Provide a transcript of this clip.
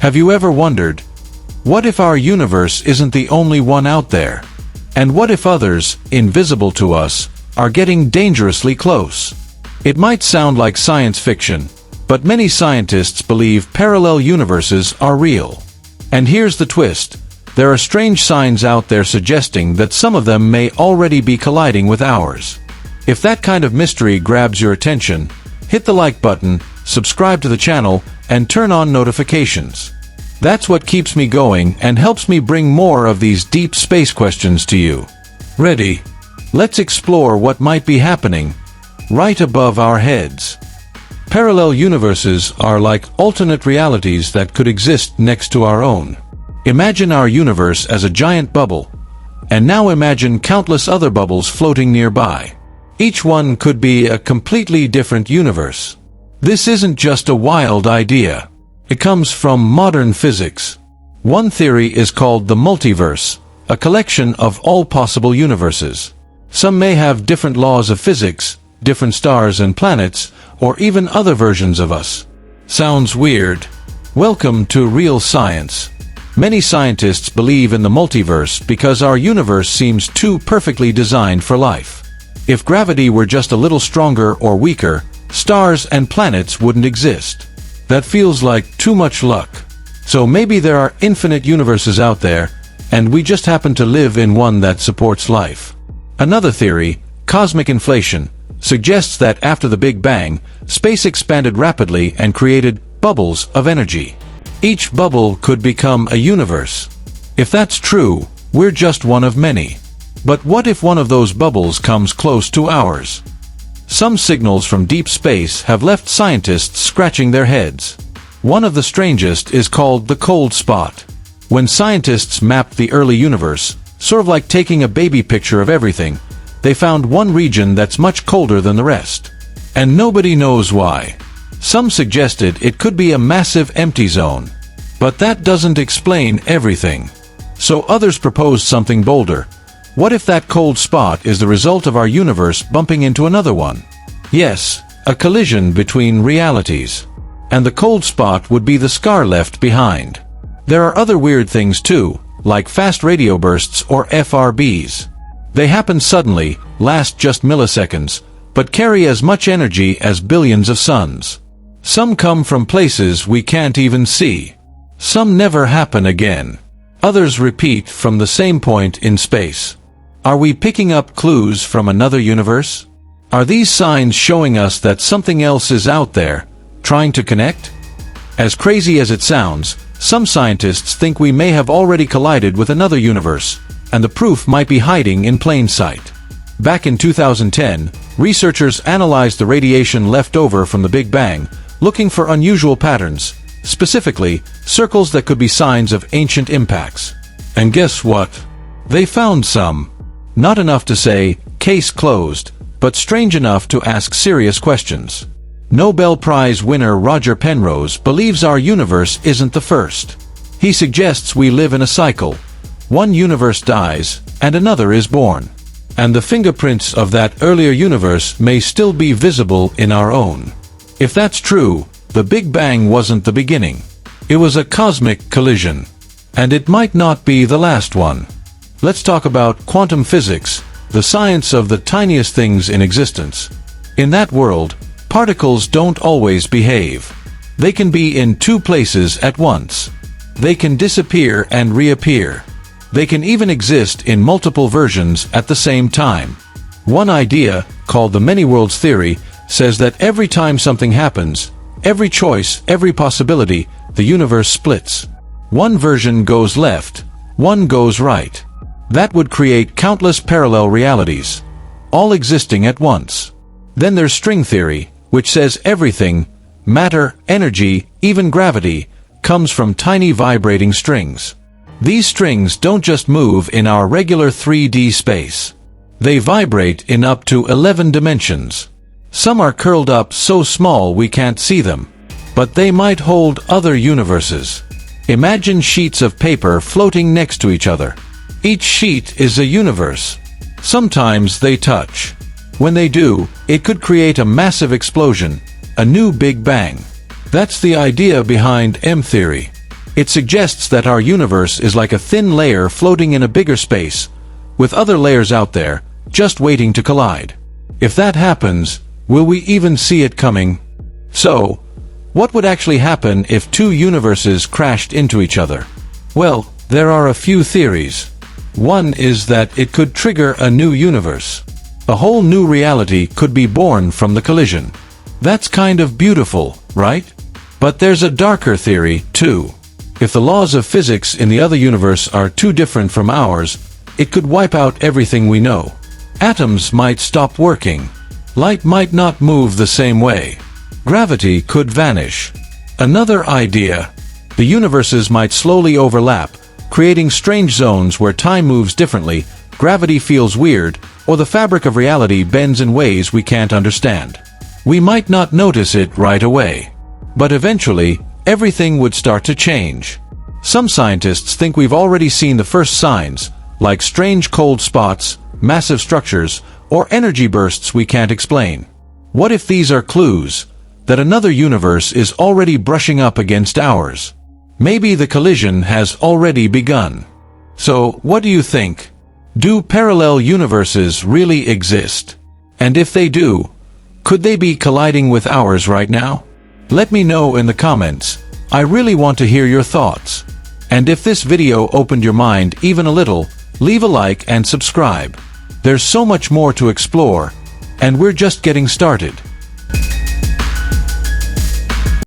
Have you ever wondered, what if our universe isn't the only one out there? And what if others, invisible to us, are getting dangerously close? It might sound like science fiction, but many scientists believe parallel universes are real. And here's the twist. There are strange signs out there suggesting that some of them may already be colliding with ours. If that kind of mystery grabs your attention, hit the like button, subscribe to the channel, and turn on notifications. That's what keeps me going and helps me bring more of these deep space questions to you. Ready? Let's explore what might be happening right above our heads. Parallel universes are like alternate realities that could exist next to our own. Imagine our universe as a giant bubble, and now imagine countless other bubbles floating nearby. Each one could be a completely different universe. This isn't just a wild idea. It comes from modern physics. One theory is called the multiverse, a collection of all possible universes. Some may have different laws of physics, different stars and planets, or even other versions of us. Sounds weird? Welcome to real science. Many scientists believe in the multiverse because our universe seems too perfectly designed for life. If gravity were just a little stronger or weaker, stars and planets wouldn't exist. That feels like too much luck. So maybe there are infinite universes out there, and we just happen to live in one that supports life. Another theory, cosmic inflation, suggests that after the Big Bang, space expanded rapidly and created bubbles of energy. Each bubble could become a universe. If that's true, we're just one of many. But what if one of those bubbles comes close to ours? Some signals from deep space have left scientists scratching their heads. One of the strangest is called the cold spot. When scientists mapped the early universe, sort of like taking a baby picture of everything, they found one region that's much colder than the rest. And nobody knows why. Some suggested it could be a massive empty zone. But that doesn't explain everything. So others proposed something bolder. What if that cold spot is the result of our universe bumping into another one? Yes, a collision between realities. And the cold spot would be the scar left behind. There are other weird things too, like fast radio bursts or FRBs. They happen suddenly, last just milliseconds, but carry as much energy as billions of suns. Some come from places we can't even see. Some never happen again. Others repeat from the same point in space. Are we picking up clues from another universe? Are these signs showing us that something else is out there, trying to connect? As crazy as it sounds, some scientists think we may have already collided with another universe, and the proof might be hiding in plain sight. Back in 2010, researchers analyzed the radiation left over from the Big Bang, looking for unusual patterns, specifically, circles that could be signs of ancient impacts. And guess what? They found some. Not enough to say, case closed, but strange enough to ask serious questions. Nobel Prize winner Roger Penrose believes our universe isn't the first. He suggests we live in a cycle. One universe dies, and another is born. And the fingerprints of that earlier universe may still be visible in our own. If that's true, the Big Bang wasn't the beginning. It was a cosmic collision. And it might not be the last one. Let's talk about quantum physics, the science of the tiniest things in existence. In that world, particles don't always behave. They can be in two places at once. They can disappear and reappear. They can even exist in multiple versions at the same time. One idea, called the many worlds theory, says that every time something happens, every choice, every possibility, the universe splits. One version goes left, one goes right. That would create countless parallel realities, all existing at once. Then there's string theory, which says everything, matter, energy, even gravity, comes from tiny vibrating strings. These strings don't just move in our regular 3D space. They vibrate in up to 11 dimensions. Some are curled up so small we can't see them. But they might hold other universes. Imagine sheets of paper floating next to each other. Each sheet is a universe. Sometimes they touch. When they do, it could create a massive explosion, a new Big Bang. That's the idea behind M-theory. It suggests that our universe is like a thin layer floating in a bigger space, with other layers out there, just waiting to collide. If that happens, will we even see it coming? So, what would actually happen if two universes crashed into each other? Well, there are a few theories. One is that it could trigger a new universe. A whole new reality could be born from the collision. That's kind of beautiful, right? But there's a darker theory, too. If the laws of physics in the other universe are too different from ours, it could wipe out everything we know. Atoms might stop working. Light might not move the same way. Gravity could vanish. Another idea: the universes might slowly overlap, creating strange zones where time moves differently, gravity feels weird, or the fabric of reality bends in ways we can't understand. We might not notice it right away. But eventually, everything would start to change. Some scientists think we've already seen the first signs, like strange cold spots, massive structures, or energy bursts we can't explain. What if these are clues that another universe is already brushing up against ours? Maybe the collision has already begun. So, what do you think? Do parallel universes really exist? And if they do, could they be colliding with ours right now? Let me know in the comments. I really want to hear your thoughts. And if this video opened your mind even a little, leave a like and subscribe. There's so much more to explore, and we're just getting started.